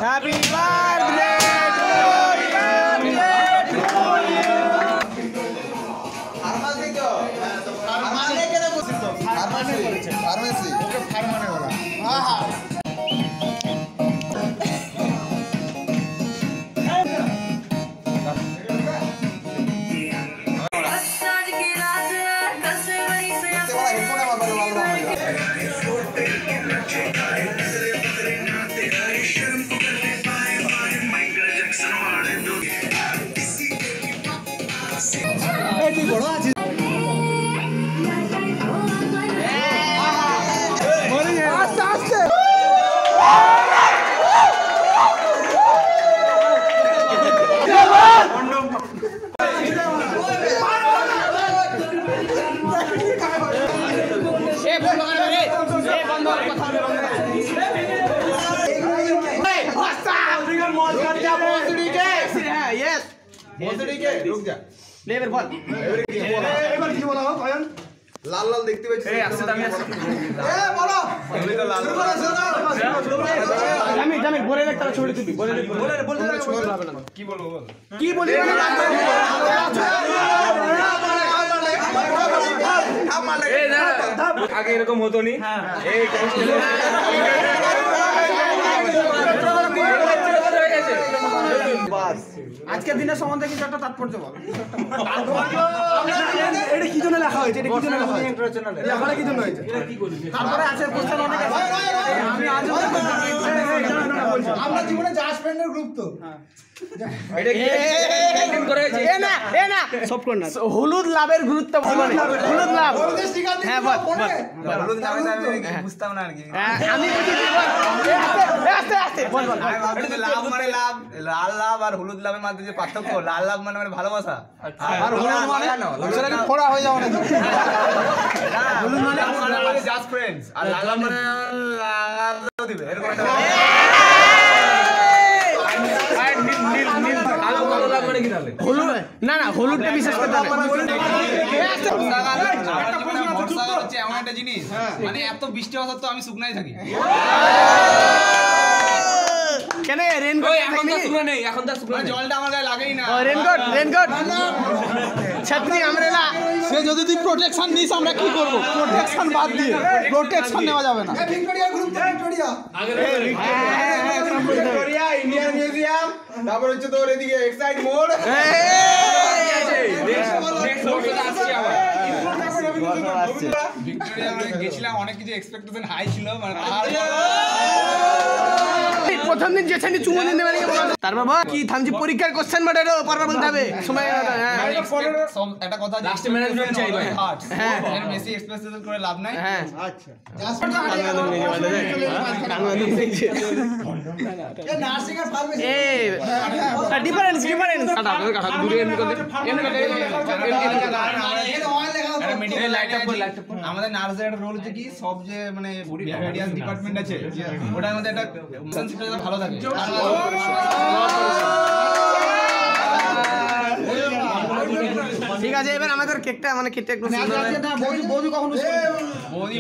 Happy birthday to you. Pharmacy to. Pharmacy কেন বলছিস তো? Pharmacy. ওকে ফার্মানে বলা। আহা। বড় আছে আস্তে আস্তে लेबर बॉल এবার কি বলা হবে ভাইয়ান লাল লাল দেখতে পাচ্ছি এই আসছে দামি আসছে এ বলো তুমি তো লাল জামি জামি বলে দেখ তারা ছড়ে দিবি বলে বলতে হবে না কি বলবো বল কি বলি এই না আগে এরকম হতো নি এই বাস আজকের দিনের সম্বন্ধে কিছু একটা তাৎপর্য বল এটা কি জন্য লেখা হয়েছে এটা কি জন্য লেখা হয়েছে ইন্টারন্যাশনাল লেখাটা কি জন্য হয়েছে এটা কি করেছে তারপরে আছে কোশ্চেন অনেক আছে আমি আজ আমরা জীবনে জাস্ট ফ্রেন্ডের গ্রুপ তো এটা কি মেইনটেইন করে আছে এ না সব কর না হলুদ লাভের গুরুত্ব বল হলুদ লাভ হ্যাঁ বল হলুদ লাভ আমি বুঝতাম না আর কি আমি বুঝি আস্তে আস্তে বল বল লাভ মানে লাভ লাল লাভ আর হলুদ লাভের মধ্যে যে পার্থক্য লাল লাভ মানে ভালোবাসা আর হলুদ মানে সেটা কি ফোড়া হয়ে যাবে না হলুদ মানে জাস্ট ফ্রেন্ডস আর লাল লাভ মানে লাল দিবে এরকম একটা হলুদ না না হলুদটা বিশেষ করে এমন একটা জিনিস মানে এত বৃষ্টি হওয়ার তো আমি শুকনাই থাকি কেন রেনকোট এখন তো শুকনো নেই এখন তো শুকনো জলটা আমার গায়ে লাগেই না রেনকোট রেনকোট ছাত্রী আমরেলা সে যদি তুই প্রোটেকশন নিস আমরা কি করব প্রোটেকশন বাদ দিয়ে প্রোটেকশন নেওয়া যাবে না ভিক্টোরিয়া গ্রুপ তো ভিক্টোরিয়া আগে ভিক্টোরিয়া ইন্ডিয়ান মিউজিয়াম তারপর হচ্ছে তোর এদিকে এক্সাইট মোড ভিক্টোরিয়া আমরা গেছিলাম অনেক কিছু এক্সপেকটেশন হাই ছিল মানে প্রথম দিন যেখানে চুমু দিতে পারি তার বাবা কি থামজি পরীক্ষার কোশ্চেন বাটারো পড়া বলতে হবে সময় একটা কথা লাস্টে ম্যানেজমেন্ট চাই ভাই হ্যাঁ এর বেশি এক্সপেকটেশন করে লাভ নাই হ্যাঁ আচ্ছা এ নার্সিং আর ফার্মেসি এ ডিফারেন্স কাটা দূরে মেডিকেল লাইট আপ আমাদের নার্সের একটা রোল হচ্ছে কি সব যে মানে ভেরিয়াস ডিপার্টমেন্ট আছে ওটার মধ্যে একটা সেন্সিটিভিটি ভালো থাকে ঠিক আছে এবার আমাদের কেকটা মানে কেকটা একটু সুন্দর আছে না বৌদি কখনো বৌদি